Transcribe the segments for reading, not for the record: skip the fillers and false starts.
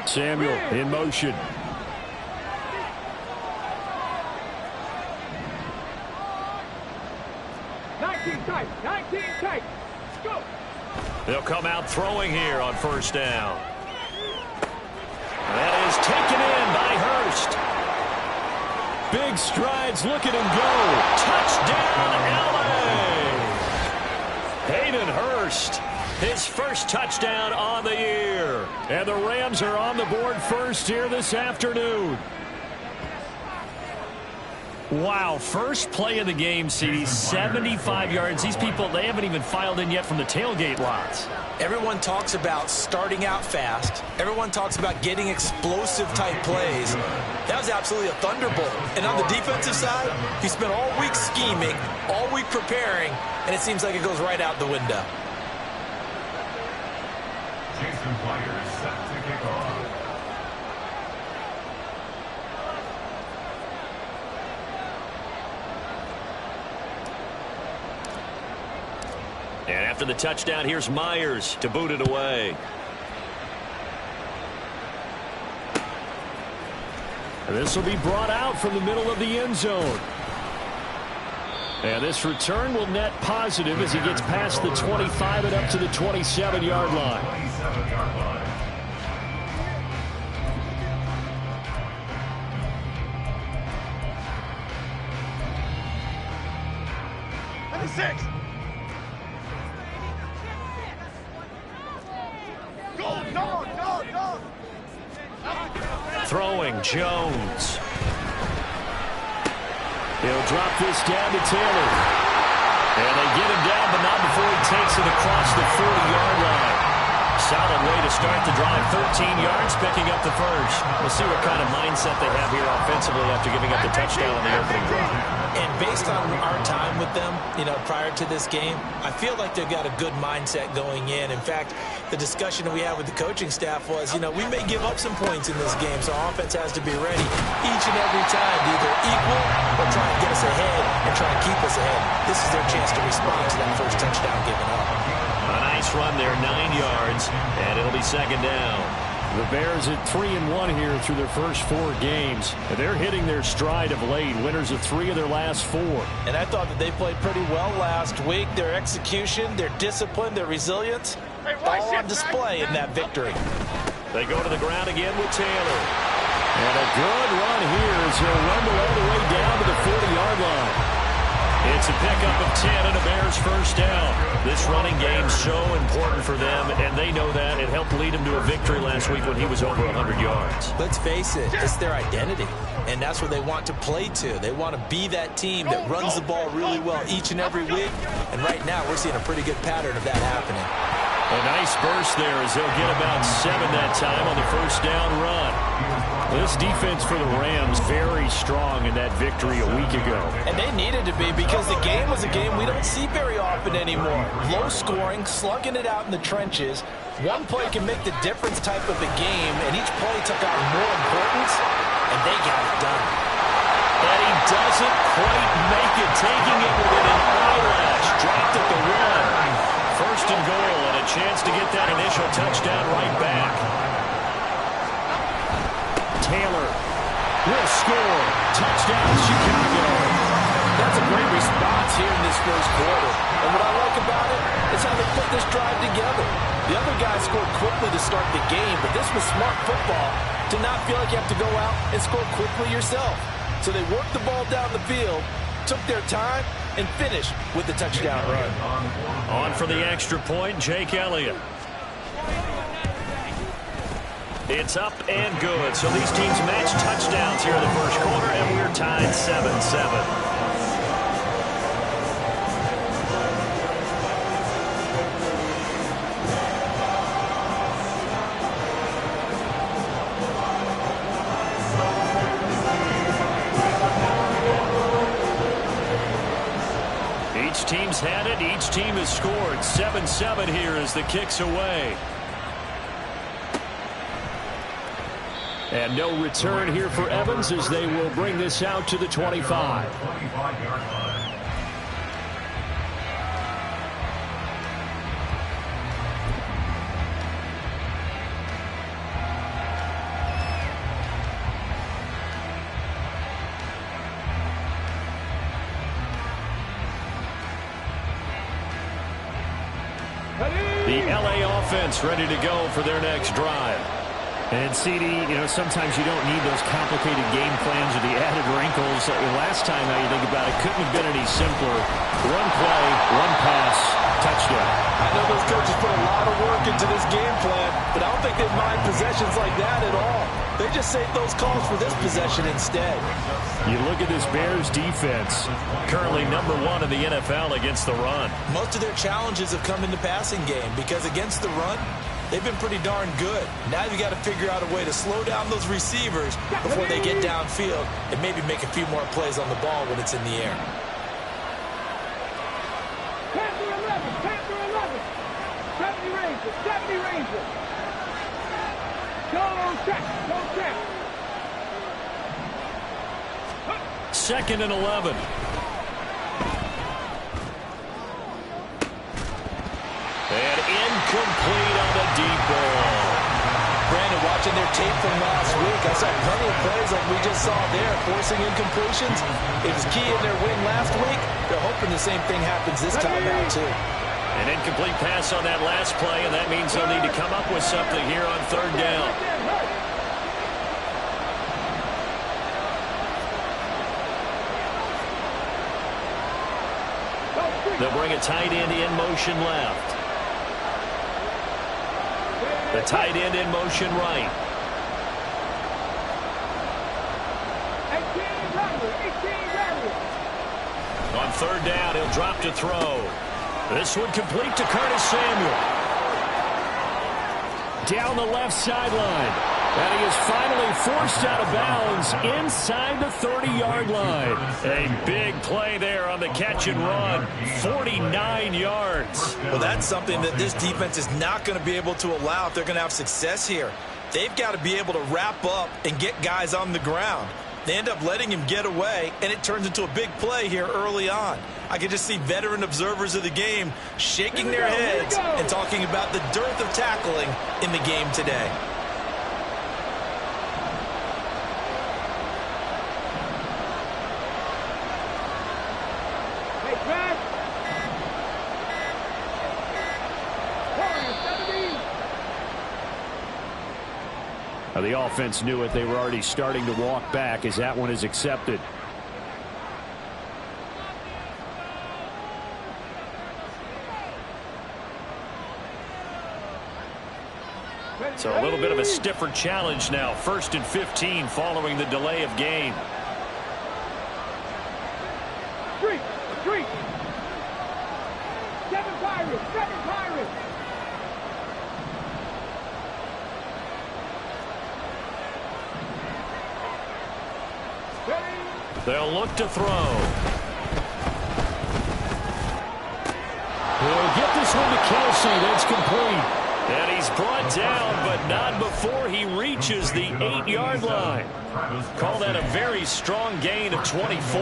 Samuel in motion. Go. They'll come out throwing here on first down. That is taken in by Hurst. Big strides, look at him go. Touchdown, LA! Hayden Hurst, his first touchdown on the year. And the Rams are on the board first here this afternoon. Wow, first play of the game, CD, 75 yards. These people, they haven't even filed in yet from the tailgate lots. Everyone talks about starting out fast. Everyone talks about getting explosive-type plays. That was absolutely a thunderbolt. And on the defensive side, he spent all week scheming, all week preparing, and it seems like it goes right out the window. Jason Myers set to kick off. And after the touchdown, here's Myers to boot it away. And this will be brought out from the middle of the end zone. And this return will net positive as he gets past the 25 and up to the 27-yard line. 27-yard line. Six. Throwing Jones. He'll drop this down to Taylor. And they get him down, but not before he takes it across the 40-yard line. Solid way to start the drive. 13 yards, picking up the first. We'll see what kind of mindset they have here offensively after giving up the touchdown on the opening drive. And based on our time with them, prior to this game, I feel like they've got a good mindset going in. In fact, the discussion that we had with the coaching staff was, we may give up some points in this game, so offense has to be ready each and every time to either equal or try and get us ahead and try and keep us ahead. This is their chance to respond to that first touchdown given up. A nice run there, 9 yards, and it'll be second down. The Bears at 3-1 here through their first 4 games. And they're hitting their stride of late. Winners of 3 of their last 4. And I thought that they played pretty well last week. Their execution, their discipline, their resilience, all on display in that victory. They go to the ground again with Taylor. And a good run here as he'll rumble all the way down to the 40-yard line. It's a pickup of 10 and a Bears first down. This running game's so important for them, and they know that. It helped lead them to a victory last week when he was over 100 yards. Let's face it, it's their identity, and that's what they want to play to. They want to be that team that runs the ball really well each and every week, and right now we're seeing a pretty good pattern of that happening. A nice burst there as they'll get about 7 that time on the first down run. This defense for the Rams very strong in that victory a week ago. And they needed to be because the game was a game we don't see very often anymore. Low scoring, slugging it out in the trenches. One play can make the difference type of a game, and each play took on more importance, and they got it done. And he doesn't quite make it, taking it within an eyelash. Dropped at the 1. First and goal, and a chance to get that initial touchdown right back. Taylor will score. Touchdown, Chicago. That's a great response here in this first quarter. And what I like about it is how they put this drive together. The other guys scored quickly to start the game, but this was smart football to not feel like you have to go out and score quickly yourself. So they worked the ball down the field, took their time, and finished with the touchdown run. On for the extra point, Jake Elliott. It's up and good. So these teams match touchdowns here in the first quarter, and we're tied 7-7. Each team's had it. Each team has scored. 7-7 here as the kick's away. And no return here for Evans as they will bring this out to the 25. 25-yard line. L.A. offense ready to go for their next drive. And, CD, sometimes you don't need those complicated game plans or the added wrinkles. Last time, now you think about it, couldn't have been any simpler. One play, one pass, touchdown. I know those coaches put a lot of work into this game plan, but I don't think they mind possessions like that at all. They just save those calls for this possession instead. You look at this Bears defense, currently number 1 in the NFL against the run. Most of their challenges have come in the passing game because against the run, they've been pretty darn good. Now you've got to figure out a way to slow down those receivers before they get downfield and maybe make a few more plays on the ball when it's in the air. Panther 11. 70 Rangers. Go check. 2nd and 11. And incomplete on the deep ball. Brandon, watching their tape from last week, I saw plenty of plays like we just saw there, forcing incompletions. It was key in their win last week. They're hoping the same thing happens this time out, too. An incomplete pass on that last play, and that means they'll need to come up with something here on 3rd down. They'll bring a tight end in motion left. The tight end in motion right. 18 On 3rd down, he'll drop to throw. This one complete to Curtis Samuel. Down the left sideline. And he is finally forced out of bounds inside the 30-yard line. A big play there on the catch and run. 49 yards. Well, that's something that this defense is not going to be able to allow if they're going to have success here. They've got to be able to wrap up and get guys on the ground. They end up letting him get away, and it turns into a big play here early on. I can just see veteran observers of the game shaking their heads and talking about the dearth of tackling in the game today. The offense knew it. They were already starting to walk back as that one is accepted. So a little bit of a stiffer challenge now. 1st and 15 following the delay of game. Street. 7 Pirates. They'll look to throw. He'll get this one to Kelsey. That's complete. And he's brought down, but not before he reaches the 8-yard line. Call that a very strong gain of 24.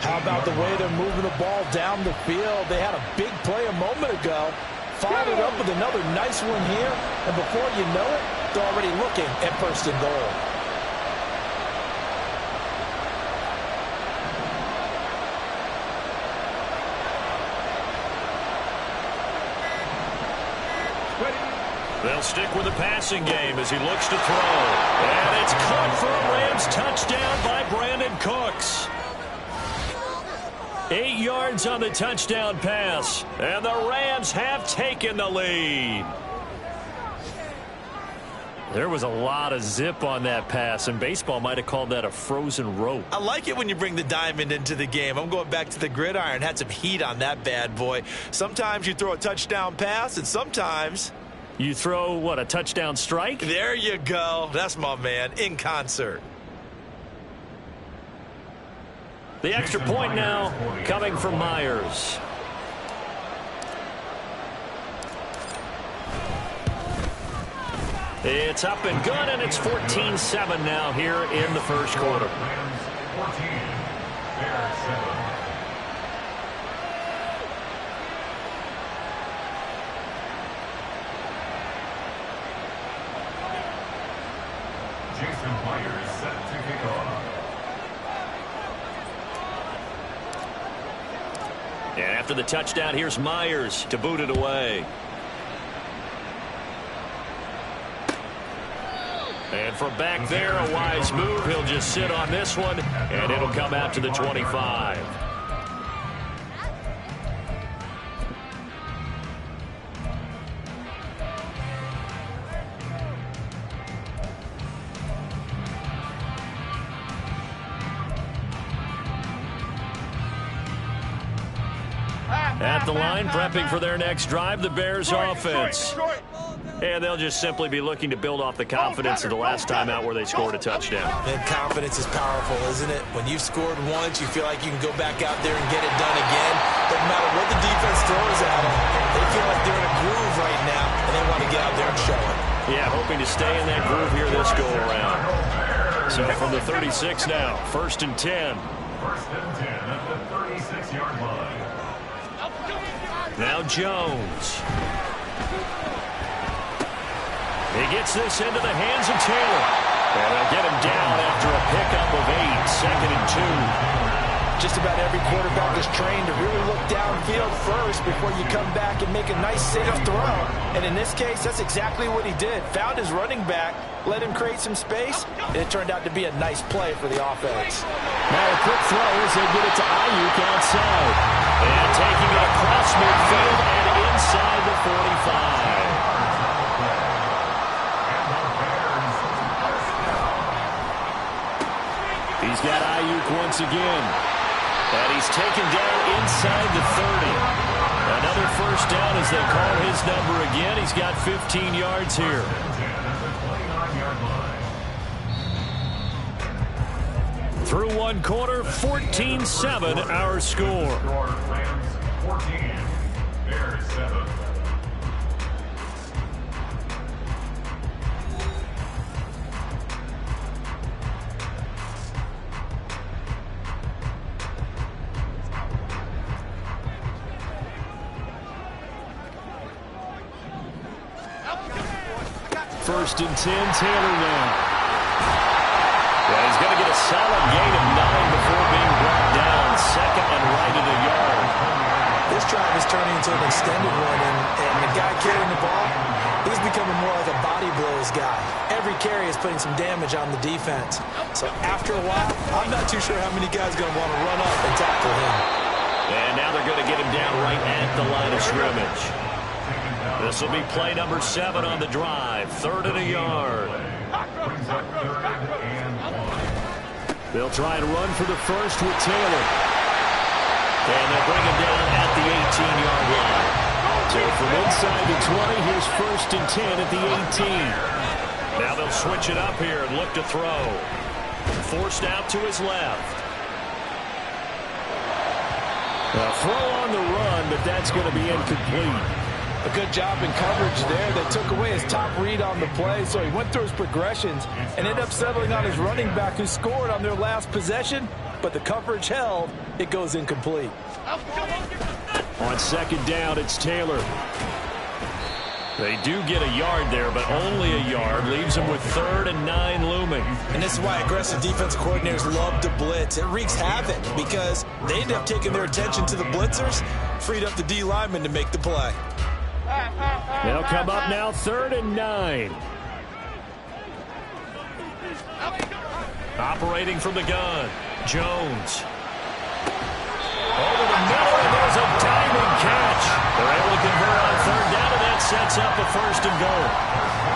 How about the way they're moving the ball down the field? They had a big play a moment ago. Followed it up with another nice one here. And before you know it, they're already looking at 1st and goal. They'll stick with the passing game as he looks to throw. And it's caught for a Rams touchdown by Brandon Cooks. 8 yards on the touchdown pass. And the Rams have taken the lead. There was a lot of zip on that pass, and baseball might have called that a frozen rope. I like it when you bring the diamond into the game. I'm going back to the gridiron. Had some heat on that bad boy. Sometimes you throw a touchdown pass, and sometimes you throw, what, a touchdown strike? There you go. That's my man, in concert. The extra point now coming from Myers. It's up and good, and it's 14-7 now here in the first quarter. 14, Bears 7. Jason Myers set to kick off. And after the touchdown, here's Myers to boot it away. And from back there, a wise move. He'll just sit on this one, and it'll come out to the 25. At the line, prepping for their next drive, the Bears offense. And they'll just simply be looking to build off the confidence of the last time out where they scored a touchdown. And confidence is powerful, isn't it? When you've scored once, you feel like you can go back out there and get it done again. Doesn't matter what the defense throws at them. They feel like they're in a groove right now, and they want to get out there and show it. Yeah, hoping to stay in that groove here this go-around. So from the 36 now, 1st and 10. 1st and 10 at the 36-yard line. Now Jones. He gets this into the hands of Taylor. And they'll get him down after a pickup of 8, 2nd and 2. Just about every quarterback is trained to really look downfield first before you come back and make a nice, safe throw. And in this case, that's exactly what he did. Found his running back, let him create some space, and it turned out to be a nice play for the offense. Now a quick throw as they get it to Ayuk outside. And taking it across midfield and inside the 45. He's got Ayuk once again. And he's taken down inside the 30. Another first down as they call his number again. He's got 15 yards here. Through one quarter, 14-7 our score. Rams 14, Bears 7. First and 10, Taylor now. Yeah, he's going to get a solid gain of 9 before being brought down. 2nd and right at a yard. This drive is turning into an extended one, and the guy carrying the ball, he's becoming more like a body blows guy. Every carry is putting some damage on the defense. So after a while, I'm not too sure how many guys are going to want to run up and tackle him. And now they're going to get him down right at the line of scrimmage. This will be play number 7 on the drive. 3rd and a yard. They'll try and run for the first with Taylor. And they'll bring him down at the 18-yard line. So from inside the 20, here's 1st and 10 at the 18. Now they'll switch it up here and look to throw. Forced out to his left. A throw on the run, but that's going to be incomplete. A good job in coverage there. They took away his top read on the play, so he went through his progressions and ended up settling on his running back who scored on their last possession, but the coverage held. It goes incomplete. On 2nd down, it's Taylor. They do get a yard there, but only a yard. Leaves them with 3rd and 9 looming. And this is why aggressive defensive coordinators love to blitz. It wreaks havoc because they end up taking their attention to the blitzers, freed up the D lineman to make the play. They'll come up now 3rd and 9. Operating from the gun, Jones. Over the middle, and there's a diving catch. They're able to convert on 3rd down, and that sets up a 1st and goal.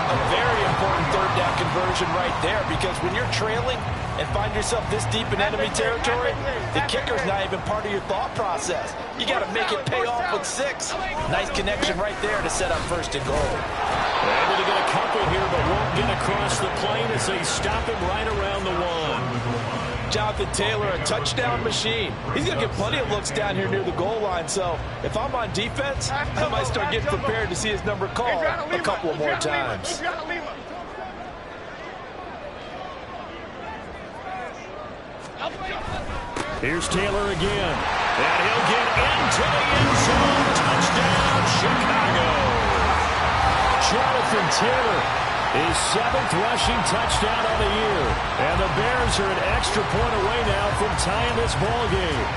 A very important 3rd down conversion right there, because when you're trailing and find yourself this deep in enemy territory, the kicker's not even part of your thought process. You got to make it pay off with 6. Nice connection right there to set up 1st and goal. They're able to get a couple here, but won't get across the plane as they stop him right around the 1. Jonathan Taylor, a touchdown machine. He's going to get plenty of looks down here near the goal line, so if I'm on defense, I might start getting prepared to see his number called a couple of more times. Here's Taylor again. And he'll get into the end zone. Touchdown, Chicago. Jonathan Taylor, his 7th rushing touchdown of the year. And the Bears are an extra point away now from tying this ball game.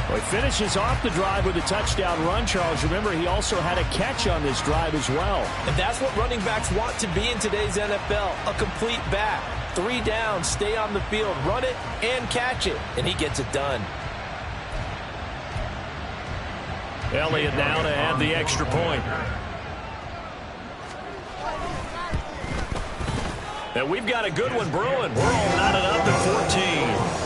Well, he finishes off the drive with a touchdown run, Charles. Remember, he also had a catch on this drive as well. And that's what running backs want to be in today's NFL, a complete back. 3 downs, stay on the field, run it, and catch it, and he gets it done. Elliott now to add the extra point. And we've got a good one brewing. We're all knotted up at 14.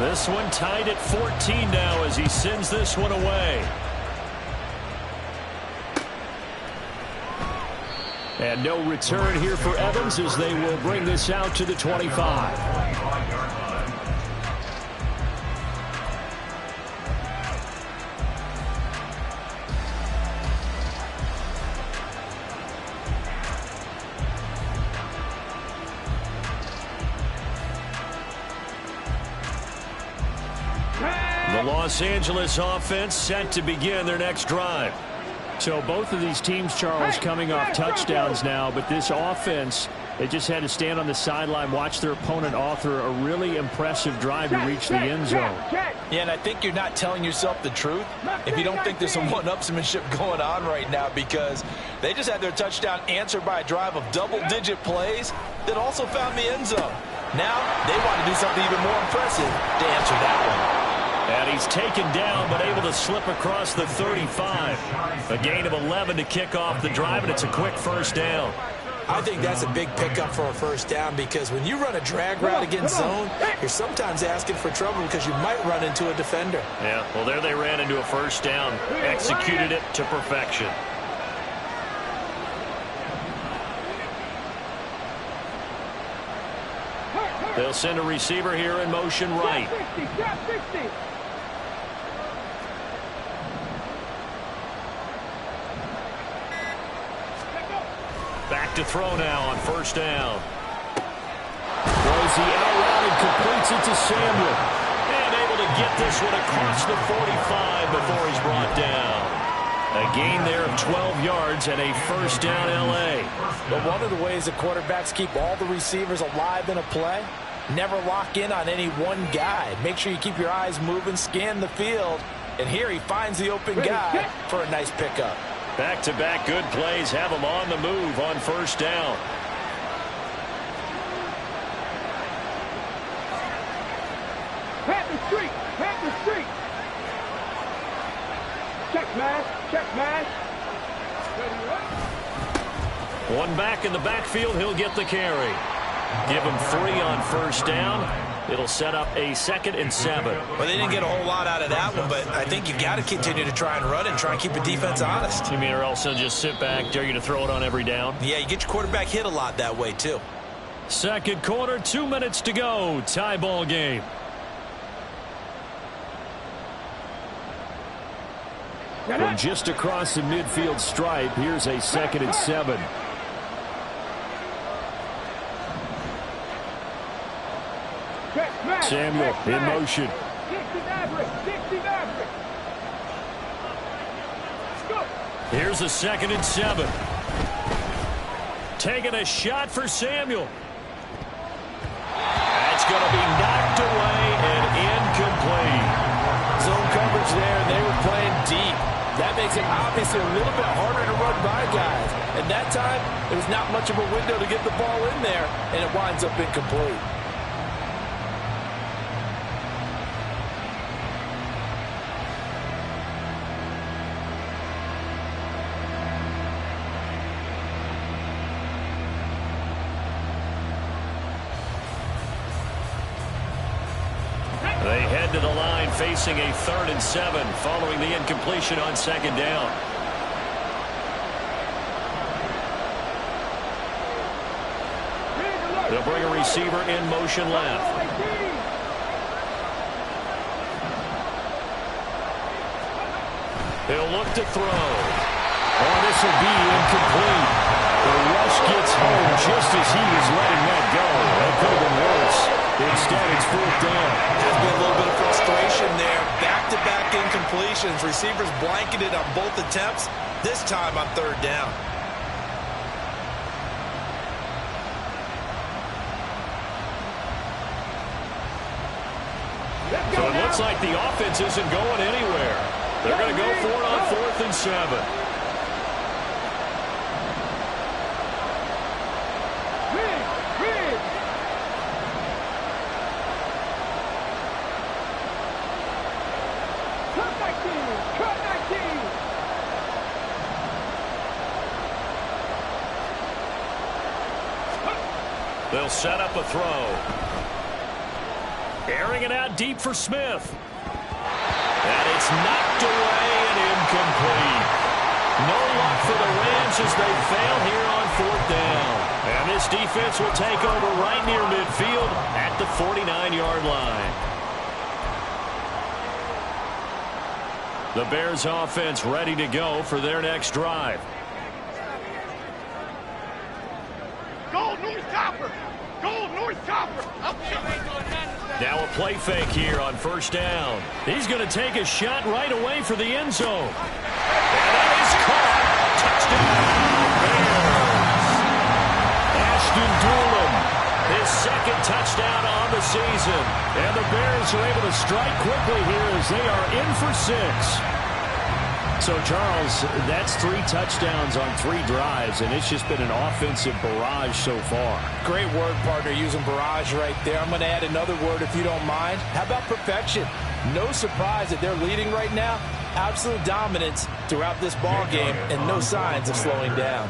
This one tied at 14 now as he sends this one away. And no return here for Evans as they will bring this out to the 25. The Los Angeles offense set to begin their next drive. So both of these teams, Charles, coming off touchdowns now, but this offense, they just had to stand on the sideline, watch their opponent author a really impressive drive to reach the end zone. Yeah, and I think you're not telling yourself the truth if you don't think there's some one-upsmanship going on right now, because they just had their touchdown answered by a drive of double-digit plays that also found the end zone. Now they want to do something even more impressive to answer that one. And he's taken down, but able to slip across the 35. A gain of 11 to kick off the drive, and it's a quick first down. I think that's a big pickup for a first down, because when you run a drag route against zone, you're sometimes asking for trouble because you might run into a defender. Yeah, well, there they ran into a first down. Executed it to perfection. They'll send a receiver here in motion right. Back to throw now on first down. Throws the out route and completes it to Samuel. And able to get this one across the 45 before he's brought down. A gain there of 12 yards and a first down L.A. But one of the ways that quarterbacks keep all the receivers alive in a play, never lock in on any one guy. Make sure you keep your eyes moving, scan the field. And here he finds the open guy for a nice pickup. Back-to-back good plays have him on the move on first down. Panther Street! Panther Street! Check man! Check man! One back in the backfield, he'll get the carry. Give him 3 on first down. It'll set up a 2nd and 7. Well, they didn't get a whole lot out of that one, but I think you got to continue to try and run and try and keep the defense honest. You mean or else they'll just sit back, dare you to throw it on every down? Yeah, you get your quarterback hit a lot that way, too. Second quarter, 2 minutes to go. Tie ball game. From just across the midfield stripe, here's a 2nd and 7. Samuel in motion. Here's a 2nd and 7. Taking a shot for Samuel. That's going to be knocked away and incomplete. Zone coverage there, and they were playing deep. That makes it obviously a little bit harder to run by guys. And that time, there was not much of a window to get the ball in there, and it winds up incomplete. They head to the line facing a 3rd and 7 following the incompletion on 2nd down. They'll bring a receiver in motion left. He'll look to throw. Oh, this will be incomplete. The rush gets home just as he was letting that go. That could have been worse. Instead, it's 4th down. There's been a little bit of frustration there. Back-to-back incompletions. Receivers blanketed on both attempts, this time on 3rd down. So it looks like the offense isn't going anywhere. They're going to go for it on 4th and 7. They'll set up a throw. Airing it out deep for Smith. And it's knocked away and incomplete. No luck for the Rams as they fail here on 4th down. And this defense will take over right near midfield at the 49-yard line. The Bears offense ready to go for their next drive. Go, North Copper! Go, North Copper! Now a play fake here on 1st down. He's going to take a shot right away for the end zone. And that is caught. Touchdown, Bears. Ashton Doolin, his 2nd touchdown on the season. And the Bears are able to strike quickly here as they are in for 6. So, Charles, that's 3 touchdowns on 3 drives, and it's just been an offensive barrage so far. Great word, partner, using barrage right there. I'm going to add another word if you don't mind. How about perfection? No surprise that they're leading right now. Absolute dominance throughout this ball game and no signs of slowing down.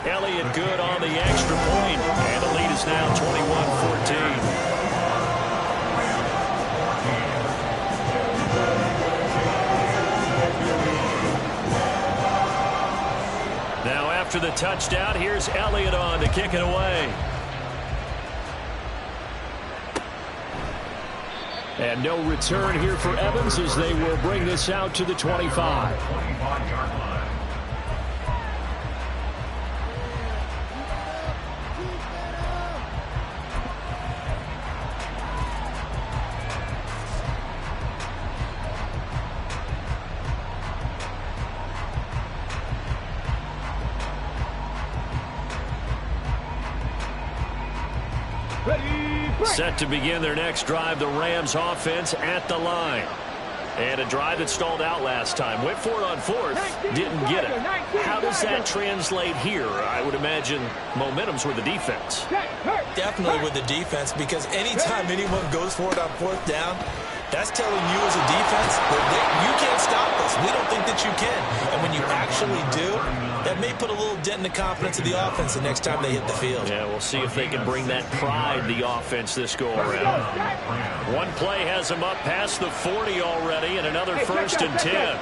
Elliott good on the extra point, and the lead is now 21-14. After the touchdown, here's Elliott on to kick it away. And no return here for Evans as they will bring this out to the 25. 25-yard line. Set to begin their next drive, the Rams offense at the line. And a drive that stalled out last time. Went for it on 4th, didn't get it. How does that translate here? I would imagine momentum's with the defense. Definitely with the defense, because anytime anyone goes for it on 4th down, that's telling you as a defense that you can't stop us. We don't think that you can. And when you actually do, that may put a little dent in the confidence of the offense the next time they hit the field. Yeah, we'll see if they can bring that pride, the offense, this go-around. One play has them up past the 40 already, and another 1st and 10.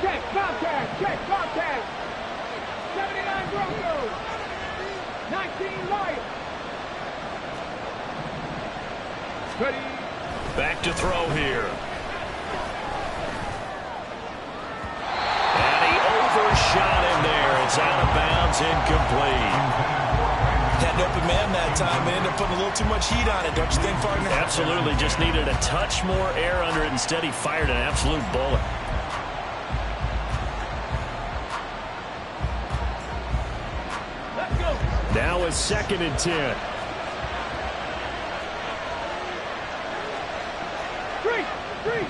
Check, Bobcat, check, Bobcat. 79 Broncos. 19 Lions. Ready. Back to throw here. And he overshot him there. It's out of bounds, incomplete. Had an open man that time and ended up putting a little too much heat on it, don't you think, partner? Absolutely. Just needed a touch more air under it. Instead, he fired an absolute bullet. Let's go. Now a 2nd and 10. Three. 18,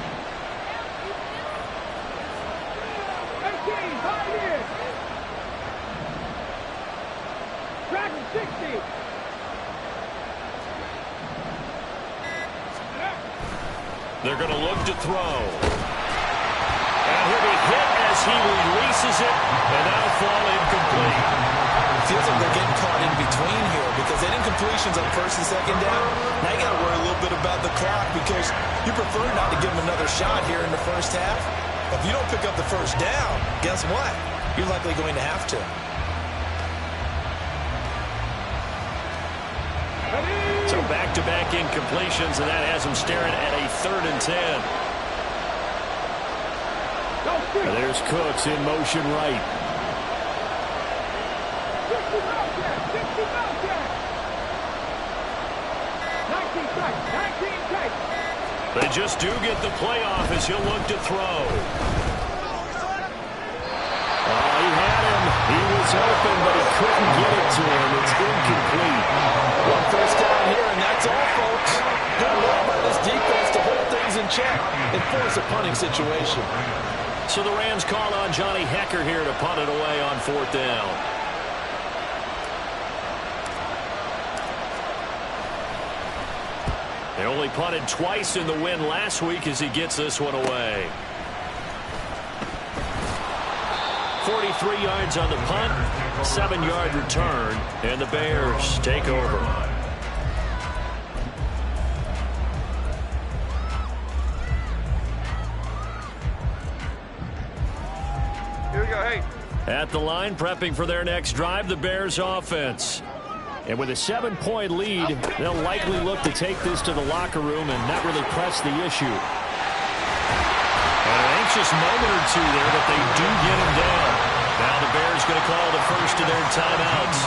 5 years. Track 60. They're going to look to throw. And he'll be hit as he releases it, and that'll fall incomplete. It feels like they're getting caught in between here because they did completions on 1st and 2nd down. Now you got to worry a little bit about the clock because you prefer not to give them another shot here in the 1st half. If you don't pick up the 1st down, guess what? You're likely going to have to. So back-to-back incompletions, and that has him staring at a 3rd and 10. There's Cooks in motion right. They just do get the playoff as he'll look to throw. He had him. He was open, but he couldn't get it to him. It's incomplete. One first down here, and that's all, folks. Good work by this defense to hold things in check and force a punting situation. So the Rams call on Johnny Hecker here to punt it away on 4th down. They only punted twice in the win last week as he gets this one away. 43 yards on the punt, 7-yard return, and the Bears take over. Here we go, hey. At the line, prepping for their next drive, the Bears offense. And with a 7-point lead, they'll likely look to take this to the locker room and not really press the issue. An anxious moment or two there, but they do get him down. Now the Bears going to call the first of their timeouts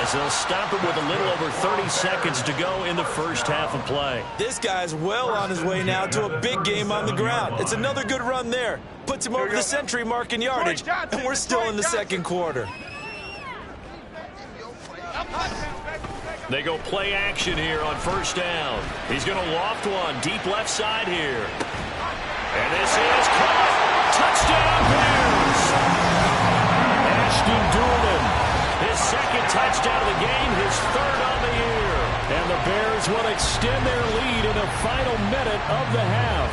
as they'll stop it with a little over 30 seconds to go in the first half of play. This guy's well on his way now to a big game on the ground. It's another good run there. Puts him over the century mark in yardage, and we're still in the second quarter. They go play action here on first down. He's going to loft one deep left side here. And this is caught. Touchdown, Bears! Ashton Doolin. His second touchdown of the game, his 3rd on the year. And the Bears will extend their lead in the final minute of the half.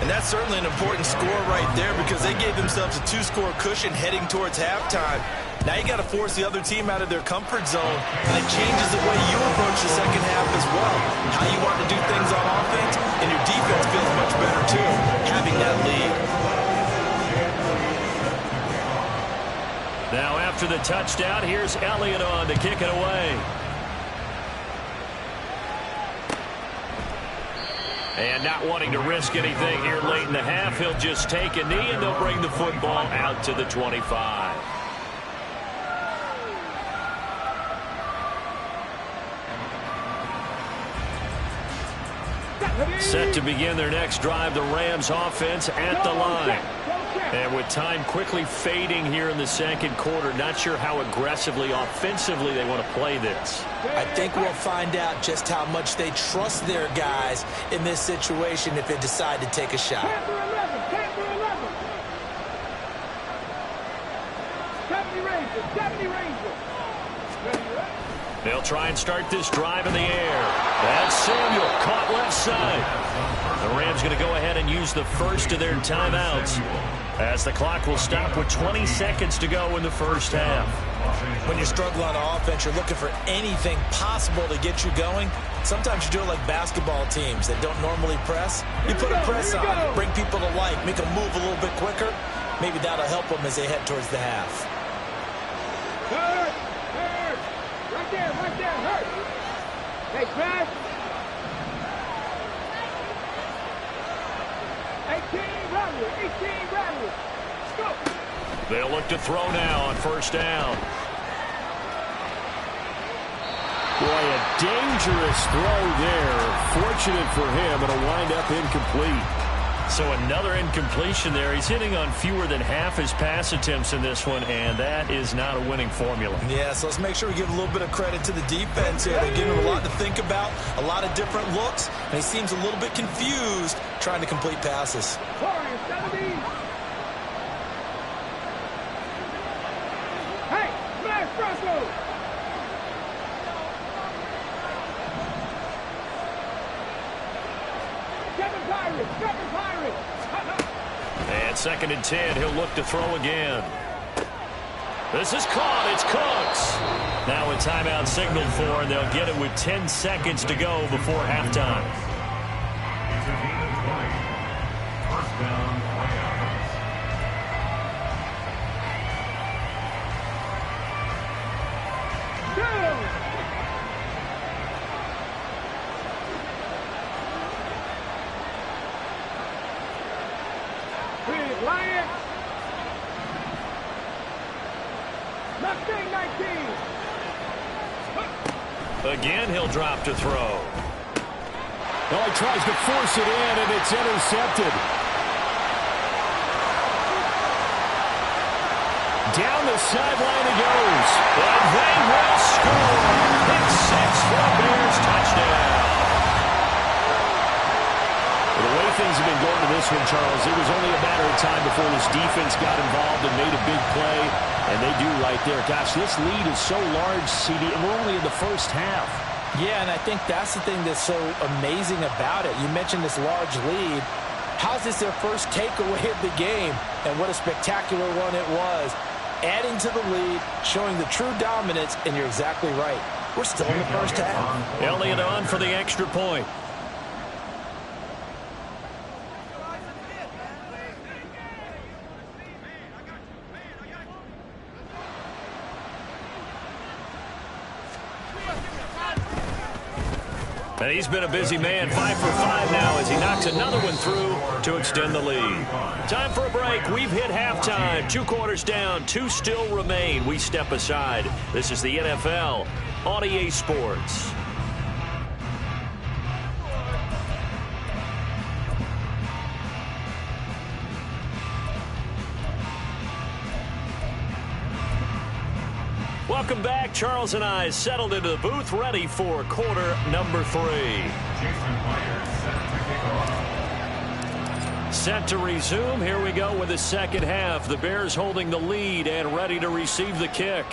And that's certainly an important score right there because they gave themselves a 2-score cushion heading towards halftime. Now you got to force the other team out of their comfort zone, and it changes the way you approach the second half as well. How you want to do things on offense, and your defense feels much better too, having that lead. Now after the touchdown, here's Elliott on to kick it away. And not wanting to risk anything here late in the half, he'll just take a knee, and they'll bring the football out to the 25. Set to begin their next drive, the Rams offense at the line. And with time quickly fading here in the second quarter, not sure how aggressively, offensively they want to play this. I think we'll find out just how much they trust their guys in this situation if they decide to take a shot. 70 Rangers. They'll try and start this drive in the air. That's Samuel, caught left side. The Rams going to go ahead and use the first of their timeouts as the clock will stop with 20 seconds to go in the first half. When you struggle on offense, you're looking for anything possible to get you going. Sometimes you do it like basketball teams that don't normally press. You put a press on, bring people to life, make them move a little bit quicker. Maybe that'll help them as they head towards the half. Hurt. Right there, hurt. Hey, Crash. 18 Rattler. Go. They'll look to throw now on first down. Boy, a dangerous throw there. Fortunate for him, it'll wind up incomplete. So another incompletion there. He's hitting on fewer than half his pass attempts in this one, and that is not a winning formula. Yeah, so let's make sure we give a little bit of credit to the defense here. They're giving him a lot to think about, a lot of different looks, and he seems a little bit confused trying to complete passes. Hey, smash Bronco! Kevin Pirates! And 2nd and 10, he'll look to throw again. This is caught, it's Cooks. Now a timeout signaled for, and they'll get it with 10 seconds to go before halftime. First down, Left wing 19. Again, he'll drop to throw. Oh, he tries to force it in, and it's intercepted. Down the sideline it goes. And they will score. Pick 6 for the Bears. Touchdown. Well, the way things have been going to this one, Charles, it was only a matter of time before this defense got involved and made a big play. And they do right there. Gosh, this lead is so large, CD, and we're only in the first half. Yeah, and I think that's the thing that's so amazing about it. You mentioned this large lead. How's this their first takeaway of the game? And what a spectacular one it was. Adding to the lead, showing the true dominance, and you're exactly right. We're still in the first half. Elliott on for the extra point. And he's been a busy man, 5 for 5 now as he knocks another one through to extend the lead. Time for a break. We've hit halftime. 2 quarters down, 2 still remain. We step aside. This is the NFL on EA Sports. Welcome back. Charles and I settled into the booth, ready for quarter number 3. Set to resume. Here we go with the second half. The Bears holding the lead and ready to receive the kick.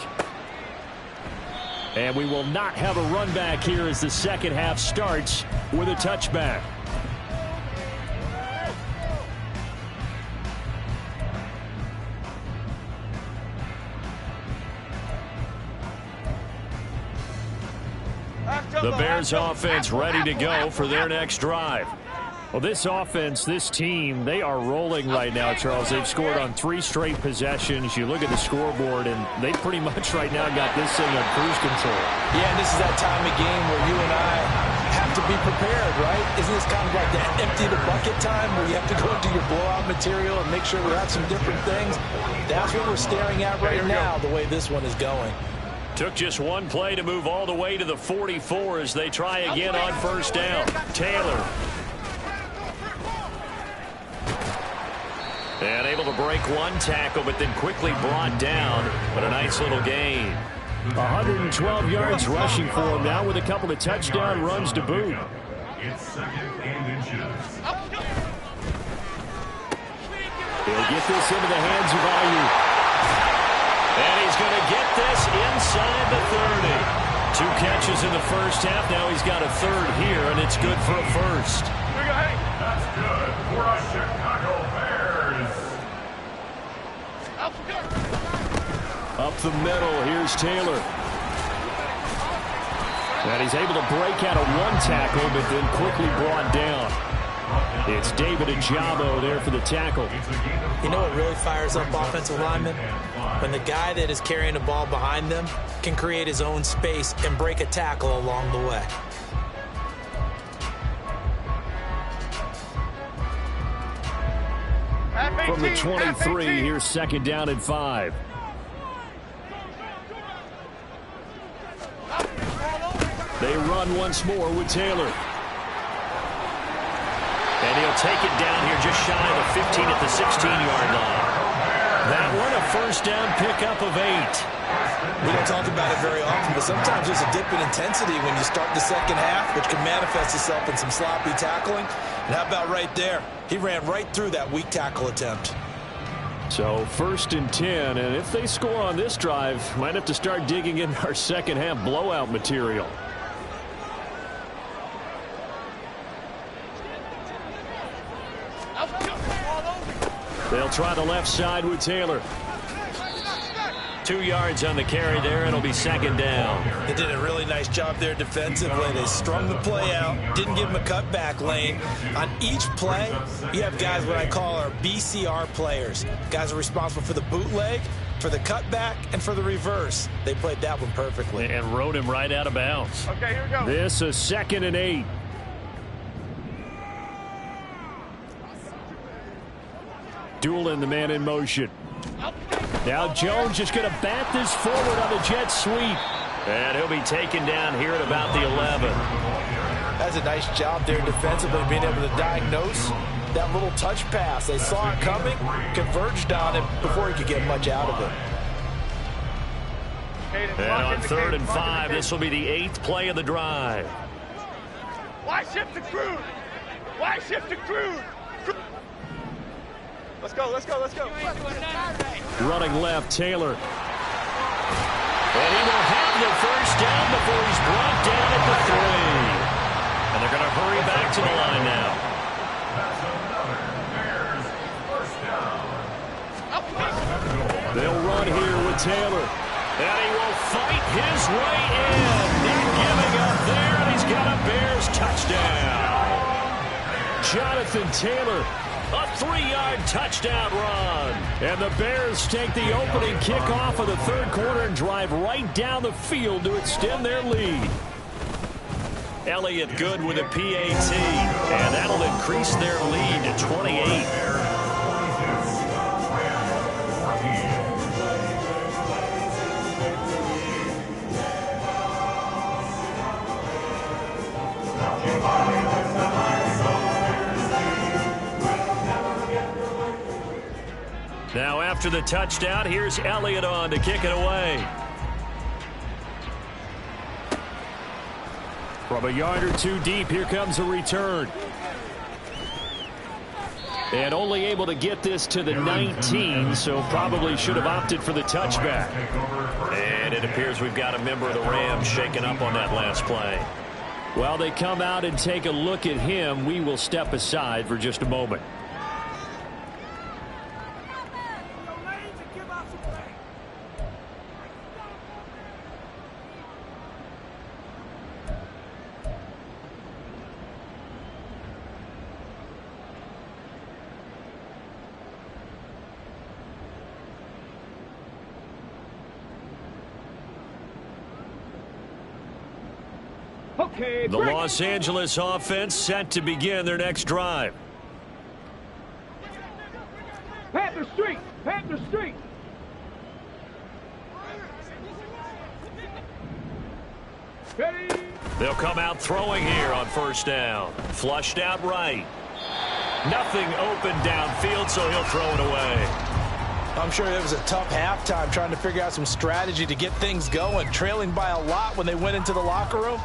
And we will not have a run back here as the second half starts with a touchback. The Bears offense ready to go for their next drive. Well, this offense, this team, they are rolling right now, Charles. They've scored on 3 straight possessions. You look at the scoreboard, and they pretty much right now got this thing on cruise control. Yeah, and this is that time of game where you and I have to be prepared, right? Isn't this kind of like that empty the bucket time where you have to go into your blowout material and make sure we have some different things? That's what we're staring at right now, the way this one is going. Took just one play to move all the way to the 44 as they try again on first down. Taylor. And able to break one tackle, but then quickly brought down. But a nice little gain. 112 yards rushing for him now with a couple of touchdown runs to boot. It's 2nd and inches. He'll get this into the hands of Ayuk. And he's going to get this inside the 30. 2 catches in the first half. Now he's got a third here, and it's good for a first. That's good for a Chicago Bears. Up the middle, here's Taylor. And he's able to break out of one tackle, but then quickly brought down. It's David Ajabo there for the tackle. You know what really fires up offensive linemen? When the guy that is carrying the ball behind them can create his own space and break a tackle along the way. From the 23, here's 2nd down and 5. They run once more with Taylor. And he'll take it down here just shy of the 15 at the 16-yard line. That one a first down pickup of 8. We don't talk about it very often, but sometimes there's a dip in intensity when you start the second half, which can manifest itself in some sloppy tackling. And how about right there? He ran right through that weak tackle attempt. So 1st and 10, and if they score on this drive, might have to start digging in our second half blowout material. They'll try the left side with Taylor. 2 yards on the carry there, and it'll be 2nd down. They did a really nice job there defensively. They strung the play out, didn't give him a cutback lane. On each play, you have guys what I call our BCR players. Guys are responsible for the bootleg, for the cutback, and for the reverse. They played that one perfectly. And rode him right out of bounds. Okay, here we go. This is 2nd and 8. Doolin, the man in motion. Now Jones just going to bat this forward on the jet sweep. And he'll be taken down here at about the 11. That's a nice job there defensively, being able to diagnose that little touch pass. They saw it coming, converged on it before he could get much out of it. And on 3rd and 5, this will be the 8th play of the drive. Why shift to crude? Why shift to crude? Let's go, let's go, let's go. Running left, Taylor. And he will have the first down before he's brought down at the 3. And they're going to hurry back to the line now. They'll run here with Taylor. And he will fight his way in. Not giving up there, and he's got a Bears touchdown. Jonathan Taylor. A 3-yard touchdown run. And the Bears take the opening kickoff of the 3rd quarter and drive right down the field to extend their lead. Elliott good with a PAT, and that'll increase their lead to 28. Now after the touchdown, here's Elliott on to kick it away. From a yard or two deep, here comes a return. And only able to get this to the 19, so probably should have opted for the touchback. And it appears we've got a member of the Rams shaken up on that last play. While they come out and take a look at him, we will step aside for just a moment. Okay, The Los Angeles offense set to begin their next drive. Panther Street! Panther Street! Ready? They'll come out throwing here on 1st down. Flushed out right. Nothing open downfield, so he'll throw it away. I'm sure it was a tough halftime trying to figure out some strategy to get things going. Trailing by a lot when they went into the locker room.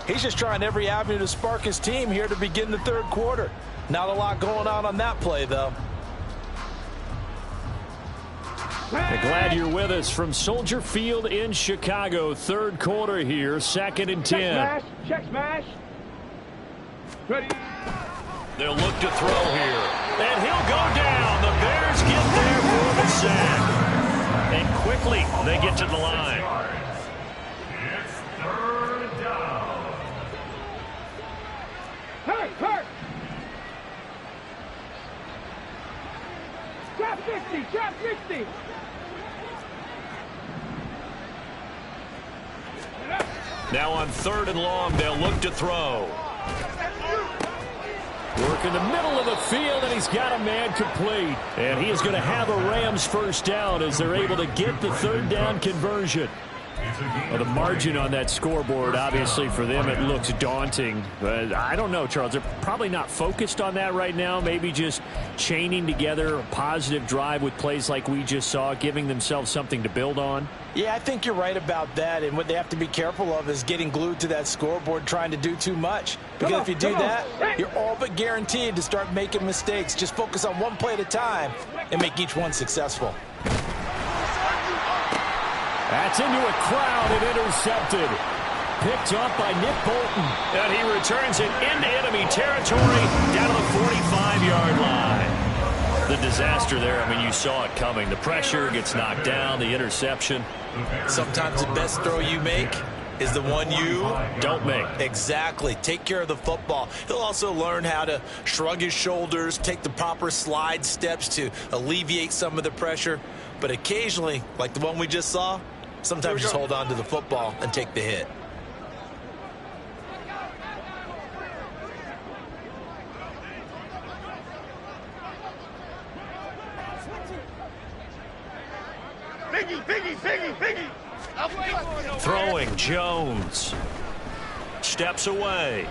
He's just trying every avenue to spark his team here to begin the 3rd quarter. Not a lot going on that play, though. Glad you're with us from Soldier Field in Chicago. 3rd quarter here, 2nd and 10. Check smash! Check smash! Ready? They'll look to throw here. And he'll go down. The Bears get there for the sack. And quickly, they get to the line. It's 3rd down. Hurt! Hurt! Drop 60! Drop 60! Now on 3rd and long, they'll look to throw. Work in the middle of the field, and he's got a man complete. And he is going to have a Rams first down as they're able to get the 3rd down conversion. Well, the margin on that scoreboard, obviously, for them, it looks daunting. But I don't know, Charles. They're probably not focused on that right now. Maybe just chaining together a positive drive with plays like we just saw, giving themselves something to build on. Yeah, I think you're right about that. And what they have to be careful of is getting glued to that scoreboard, trying to do too much. Because if you do that, you're all but guaranteed to start making mistakes. Just focus on one play at a time and make each one successful. That's into a crowd and intercepted. Picked up by Nick Bolton. And he returns it into enemy territory down to the 45-yard line. The disaster there, I mean, you saw it coming. The pressure gets knocked down, the interception. Sometimes the best throw you make is the one you don't make. Exactly. Take care of the football. He'll also learn how to shrug his shoulders, take the proper slide steps to alleviate some of the pressure. But occasionally, like the one we just saw, sometimes just hold on to the football and take the hit. throwing. Jones steps away.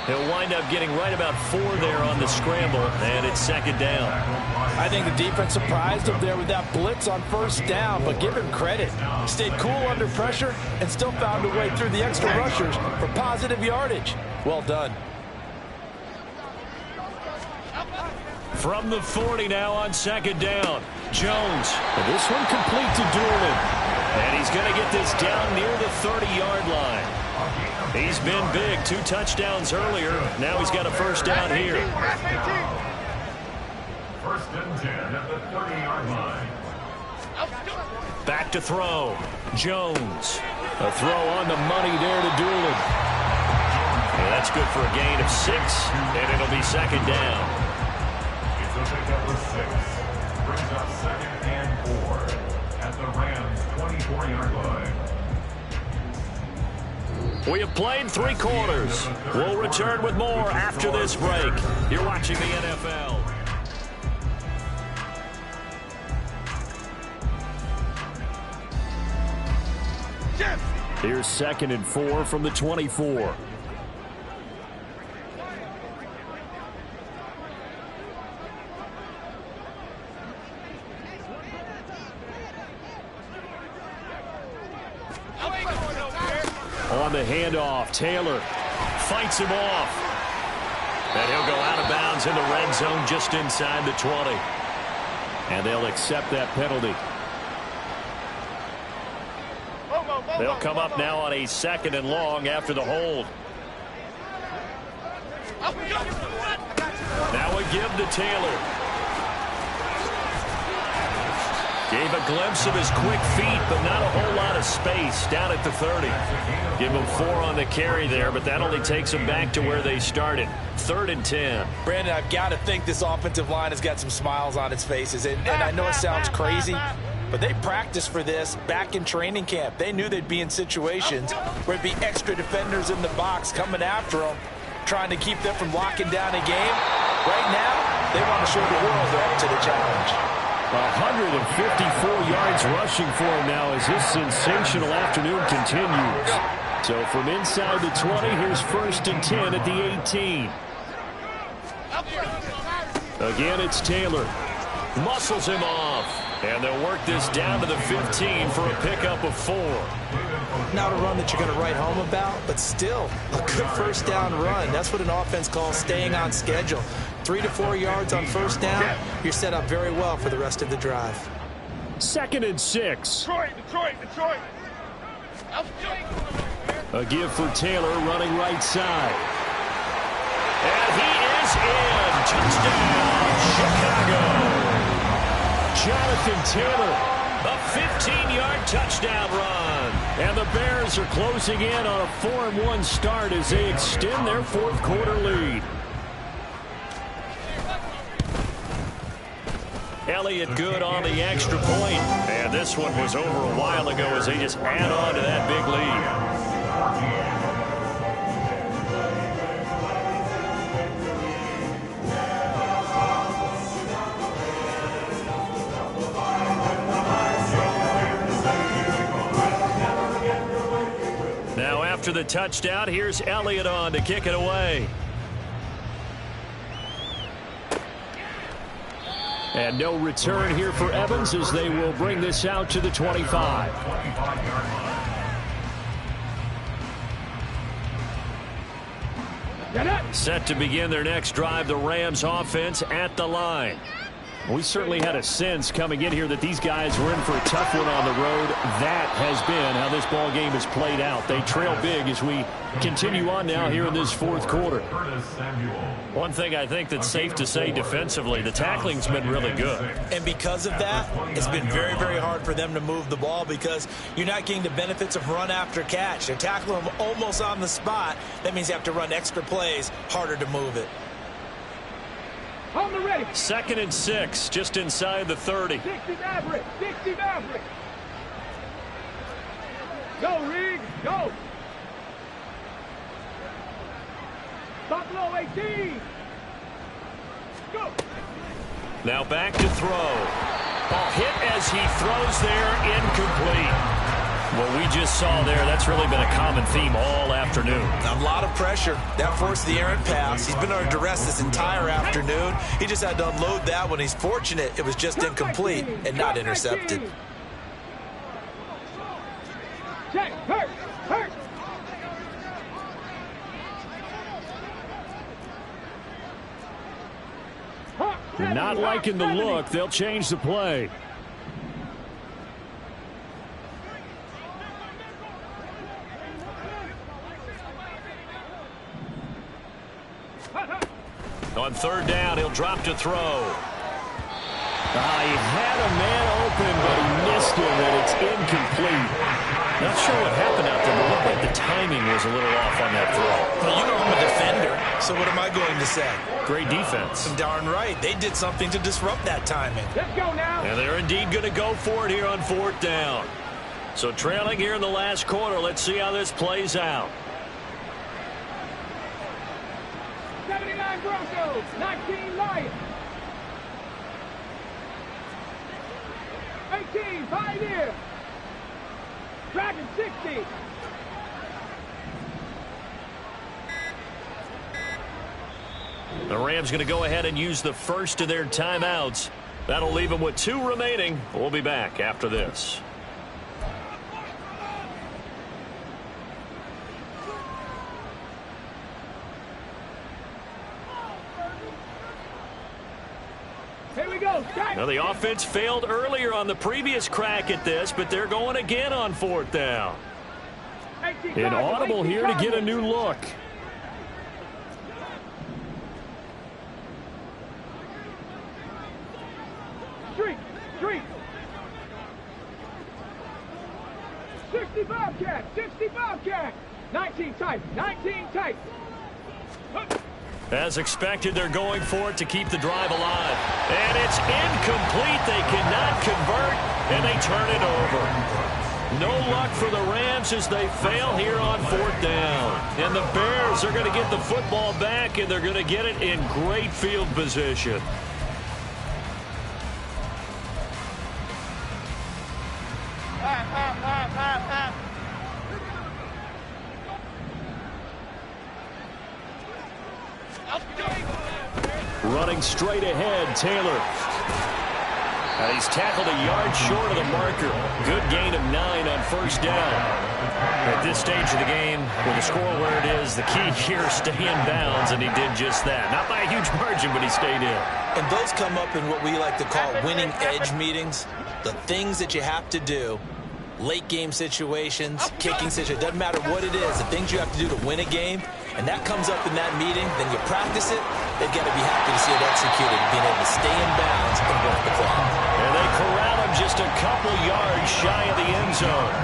He'll wind up getting right about 4 there on the scramble, and it's second down. I think the defense surprised him there with that blitz on first down, but give him credit. Stayed cool under pressure and still found a way through the extra rushers for positive yardage. Well done. From the 40 now on second down. Jones. And this one complete to Doolin. And he's going to get this down near the 30-yard line. He's been big. 2 touchdowns earlier. Now he's got a first down here. First and 10 at the 30-yard line. Back to throw. Jones. A throw on the money there to Doolin. And that's good for a gain of 6, and it'll be second down. It's a pickup of 6. Brings up second and 4 at the Rams' 24-yard line. We have played 3 quarters. We'll return with more after this break. You're watching the NFL. Here's second and 4 from the 24. On the handoff, Taylor fights him off. And he'll go out of bounds in the red zone just inside the 20. And they'll accept that penalty. They'll come up now on a second and long after the hold. Now a give to Taylor. Gave a glimpse of his quick feet, but not a whole lot of space down at the 30. Give him 4 on the carry there, but that only takes them back to where they started. 3rd and 10. Brandon, I've got to think this offensive line has got some smiles on its faces. And I know it sounds crazy, but they practiced for this back in training camp. They knew they'd be in situations where it'd be extra defenders in the box coming after them, trying to keep them from locking down a game. Right now, they want to show the world they're up to the challenge. 154 yards rushing for him now as his sensational afternoon continues. So from inside the 20, here's 1st and 10 at the 18. Again, it's Taylor. Muscles him off. And they'll work this down to the 15 for a pickup of 4. Not a run that you're going to write home about, but still a good first down run. That's what an offense calls staying on schedule. 3 to 4 yards on first down, you're set up very well for the rest of the drive. 2nd and 6. Detroit. A give for Taylor running right side. And he is in. Touchdown, Chicago. Jonathan Taylor. A 15-yard touchdown run. And the Bears are closing in on a 4-1 start as they extend their 4th quarter lead. Elliott good on the extra point. And this one was over a while ago as they just add on to that big lead. Now after the touchdown, here's Elliott on to kick it away. And no return here for Evans as they will bring this out to the 25. Set to begin their next drive, the Rams offense at the line. We certainly had a sense coming in here that these guys were in for a tough one on the road. That has been how this ball game has played out. They trail big as we continue on now here in this 4th quarter. One thing I think that's safe to say defensively, the tackling's been really good. And because of that, it's been very, very hard for them to move the ball because you're not getting the benefits of run after catch. They're tackling them almost on the spot. That means you have to run extra plays, harder to move it. 2nd and 6, just inside the 30. 60 Maverick. Go, Reed, go. Stop low, 18. Go. Now back to throw. Ball hit as he throws there, incomplete. What we just saw there, that's really been a common theme all afternoon. A lot of pressure. That forced the errant pass. He's been under duress this entire afternoon. He just had to unload that one. He's fortunate it was just incomplete and not intercepted. Check, hurt. They're not liking the look. They'll change the play. On third down, he'll drop to throw. He had a man open, but he missed him, and it's incomplete. Not sure what happened out there, but it looked like the timing was a little off on that throw. Well, you know I'm a defender, so what am I going to say? Great defense. Darn right. They did something to disrupt that timing. Let's go now. And they're indeed going to go for it here on fourth down. So trailing here in the last quarter. Let's see how this plays out. 79 Broncos, 19 Lions. 18 Pioneers. Dragon 60. The Rams going to go ahead and use the first of their timeouts. That'll leave them with 2 remaining. We'll be back after this. Here we go. Now the offense failed earlier on the previous crack at this, but they're going again on fourth down. Inaudible here to get a new look. Street. 65 cat. 19 tight. As expected, they're going for it to keep the drive alive. And it's incomplete. They cannot convert, and they turn it over. No luck for the Rams as they fail here on fourth down. And the Bears are going to get the football back, and they're going to get it in great field position. Running straight ahead, Taylor. And he's tackled a yard short of the marker. Good gain of 9 on first down. At this stage of the game, with the score where it is, the key here is stay in bounds, and he did just that. Not by a huge margin, but he stayed in. And those come up in what we like to call winning edge meetings. The things that you have to do. Late game situations, kicking situations, doesn't matter what it is, the things you have to do to win a game, and that comes up in that meeting, then you practice it, they've got to be happy to see it executed, being able to stay in bounds and work the clock. And they corral him just a couple yards shy of the end zone.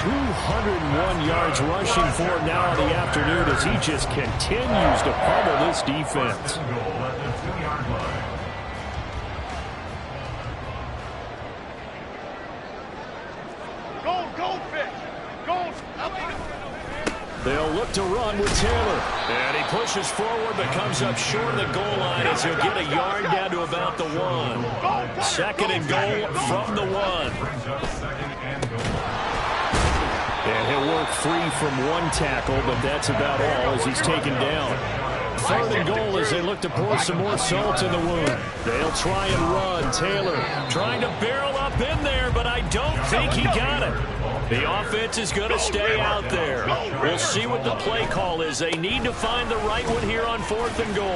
201 yards rushing for him now in the afternoon as he just continues to pummel this defense. They'll look to run with Taylor. And he pushes forward but comes up short of the goal line as he'll get a yard down to about the 1. Second and goal from the 1. And he'll work free from 1 tackle, but that's about all as he's taken down. Third and goal as they look to pour some more salt in the wound. They'll try and run. Taylor trying to barrel up in there, but I don't think he got it. The offense is going to stay out there. We'll see what the play call is. They need to find the right one here on fourth and goal.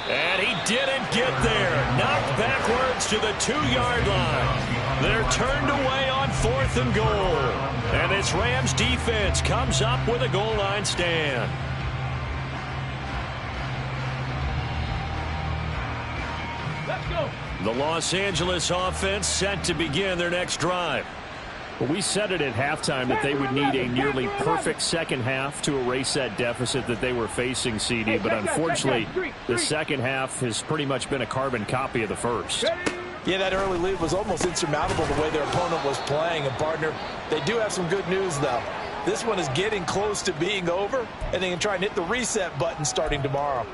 And he didn't get there. Knocked backwards to the 2-yard line. They're turned away on fourth and goal. And this Rams defense comes up with a goal line stand. Let's go. The Los Angeles offense set to begin their next drive. Well, we said it at halftime that they would need a nearly perfect second half to erase that deficit that they were facing, CD. But unfortunately, the second half has pretty much been a carbon copy of the first. Yeah, that early lead was almost insurmountable the way their opponent was playing. And, partner, they do have some good news, though. This one is getting close to being over, and they can try and hit the reset button starting tomorrow.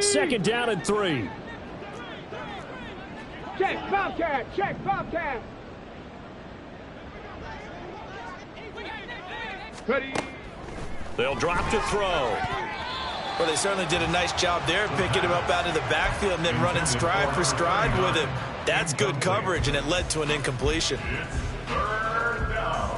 Second down and 3. Check, Bobcat. Check, Bobcat. Ready. They'll drop to throw. Well, they certainly did a nice job there, picking him up out of the backfield and then running stride for stride with him. That's good coverage, and it led to an incompletion. It's third down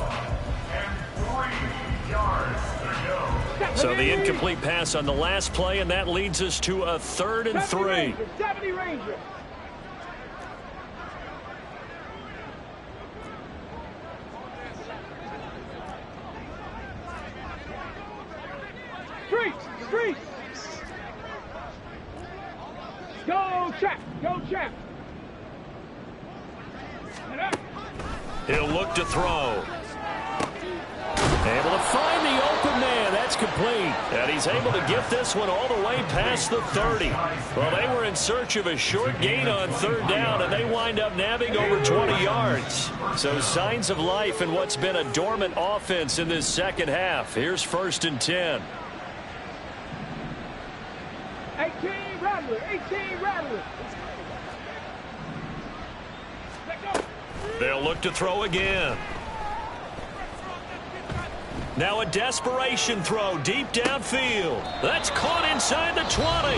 and 3 yards to go. So the incomplete pass on the last play, and that leads us to a 3rd and 3. 70 Rangers. Street. Go check. Go check. He'll look to throw. Able to find the open man. That's complete. And he's able to get this one all the way past the 30. Well, they were in search of a short gain on 3rd down, and they wind up nabbing over 20 yards. So signs of life in what's been a dormant offense in this second half. Here's 1st and 10. 18 Rattler. 18 Rattler. Let go. They'll look to throw again. Now a desperation throw deep downfield. That's caught inside the 20.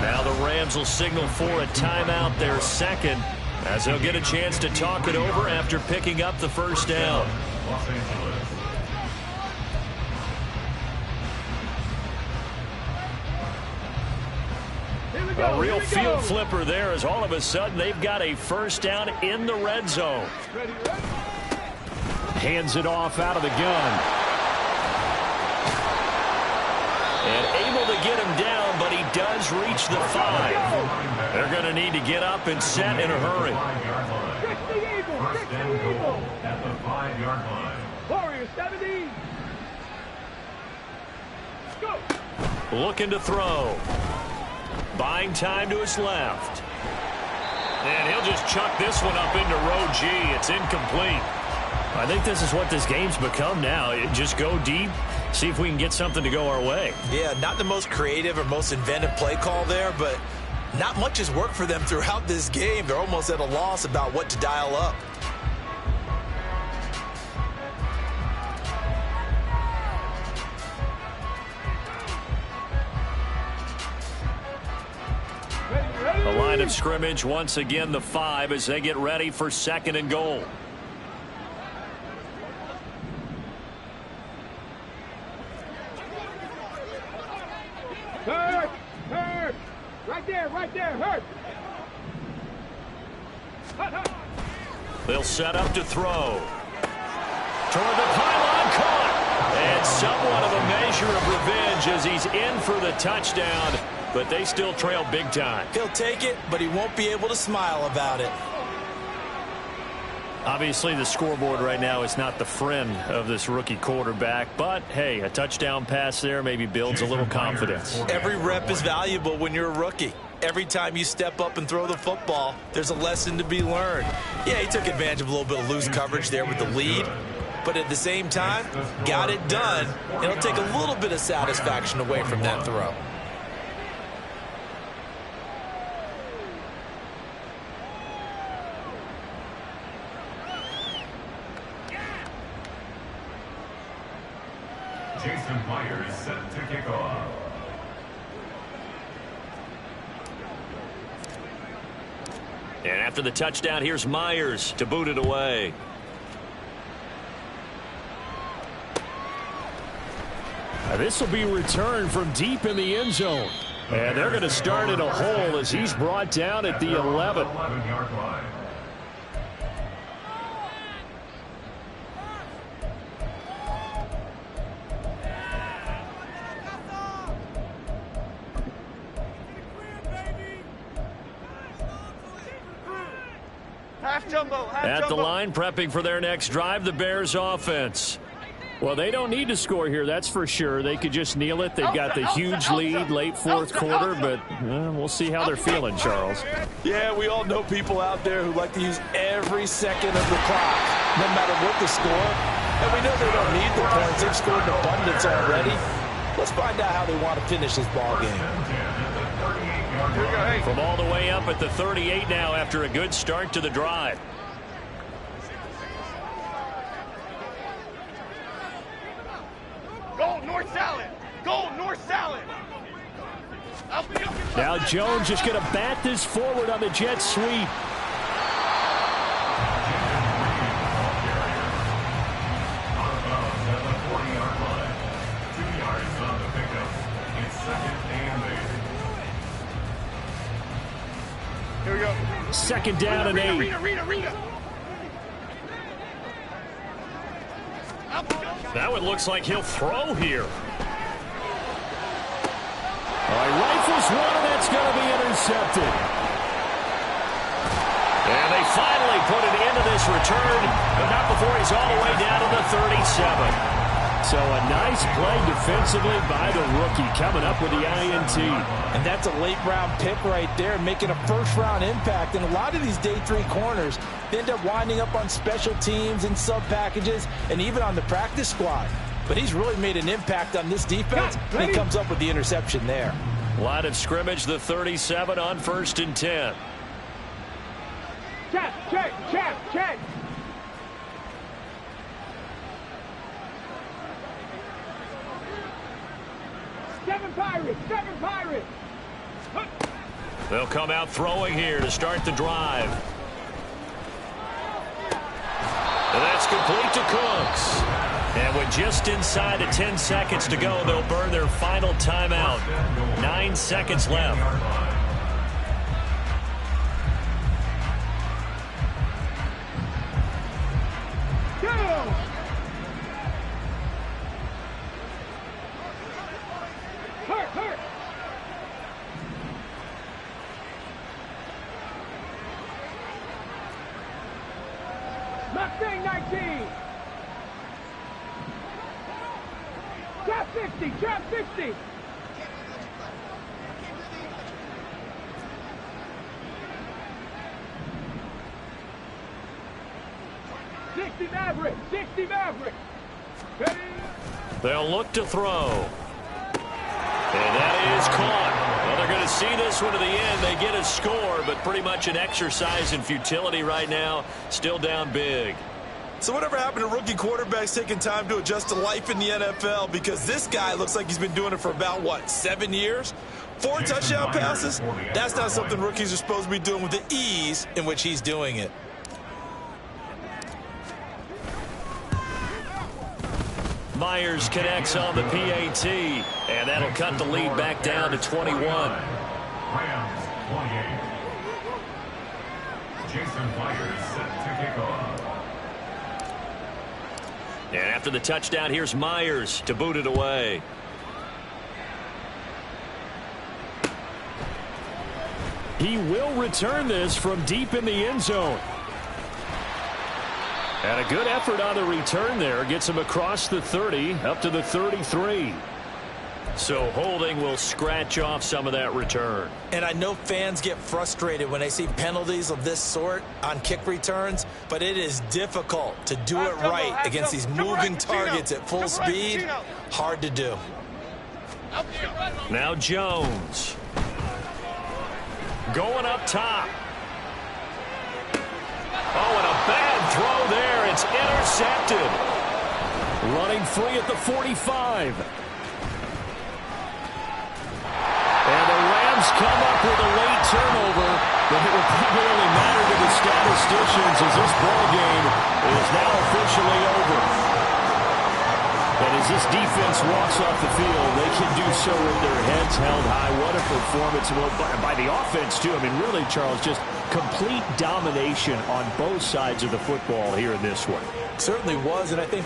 Now the Rams will signal for a timeout, their second, as they'll get a chance to talk it over after picking up the 1st down. Los Angeles. A real field flipper there, as all of a sudden they've got a 1st down in the red zone. Ready. Hands it off out of the gun. And able to get him down, but he does reach the 5. They're going to need to get up and set in a hurry. 60 Eagle. First and goal at the 5-yard line. Warriors 70. Go. Looking to throw. Buying time to his left. And he'll just chuck this one up into row G. It's incomplete. I think this is what this game's become now. Just go deep, see if we can get something to go our way. Yeah, not the most creative or most inventive play call there, but not much has worked for them throughout this game. They're almost at a loss about what to dial up. The line of scrimmage, once again, the 5 as they get ready for 2nd and goal. Hurt. Right there, hurt. They'll set up to throw. Toward the pylon, caught. And somewhat of a measure of revenge as he's in for the touchdown, but they still trail big time. He'll take it, but he won't be able to smile about it. Obviously, the scoreboard right now is not the friend of this rookie quarterback, but, hey, a touchdown pass there maybe builds a little confidence. Every rep is valuable when you're a rookie. Every time you step up and throw the football, there's a lesson to be learned. Yeah, he took advantage of a little bit of loose coverage there with the lead, but at the same time, got it done. It'll take a little bit of satisfaction away from that throw. Jason Myers set to kick off. And after the touchdown, here's Myers to boot it away. This will be returned from deep in the end zone. And they're going to start in a hole as he's brought down at the 11. 11-yard line. Half jumbo. At the line, prepping for their next drive, the Bears offense. Well, they don't need to score here, that's for sure. They could just kneel it. They've got the huge lead late fourth quarter, but we'll see how they're feeling, Charles. Yeah, we all know people out there who like to use every second of the clock, no matter what the score. And we know they don't need the points. They've scored in abundance already. Let's find out how they want to finish this ball game. From all the way up at the 38 now after a good start to the drive. Go north salad. Go north salad. Now Jones just going to bat this forward on the jet sweep. Here we go. Second down and 8. Rita. Now it looks like he'll throw here. All right, rifles one, and that's going to be intercepted. And they finally put it into this return, but not before he's all the way down to the 37. So a nice play defensively by the rookie, coming up with the INT. And that's a late-round pick right there, making a first-round impact. And a lot of these day 3 corners, they end up winding up on special teams and sub-packages and even on the practice squad. But he's really made an impact on this defense, and he comes up with the interception there. Line of scrimmage, the 37 on 1st and 10. Check. Seven Pirates. They'll come out throwing here to start the drive. And that's complete to Cooks. And with just inside of 10 seconds to go, they'll burn their final timeout. 9 seconds left. Hurt. Mustang 19. Trap 60. Sixty Maverick. Ready? They'll look to throw. And that is caught. Well, they're going to see this one to the end. They get a score, but pretty much an exercise in futility right now. Still down big. So whatever happened to rookie quarterbacks taking time to adjust to life in the NFL? Because this guy looks like he's been doing it for about, 7 years? 4 touchdown passes? That's not something rookies are supposed to be doing with the ease in which he's doing it. Myers connects on the PAT, and that'll cut the lead back down to 21. Rams 28. Jason Myers set to kick off. And after the touchdown, here's Myers to boot it away. He will return this from deep in the end zone. And a good effort on the return there. Gets him across the 30, up to the 33. So holding will scratch off some of that return. And I know fans get frustrated when they see penalties of this sort on kick returns, but it is difficult to do it right against these moving targets at full speed. Hard to do. Now Jones. Going up top. Oh, and a bad throw there. It's intercepted. Running free at the 45. And the Rams come up with a late turnover, but it will probably only matter to the statisticians as this ball game is now officially over. And as this defense walks off the field, they can do so with their heads held high. What a performance by the offense, too. I mean, really, Charles, just complete domination on both sides of the football here in this one. Certainly was, and I think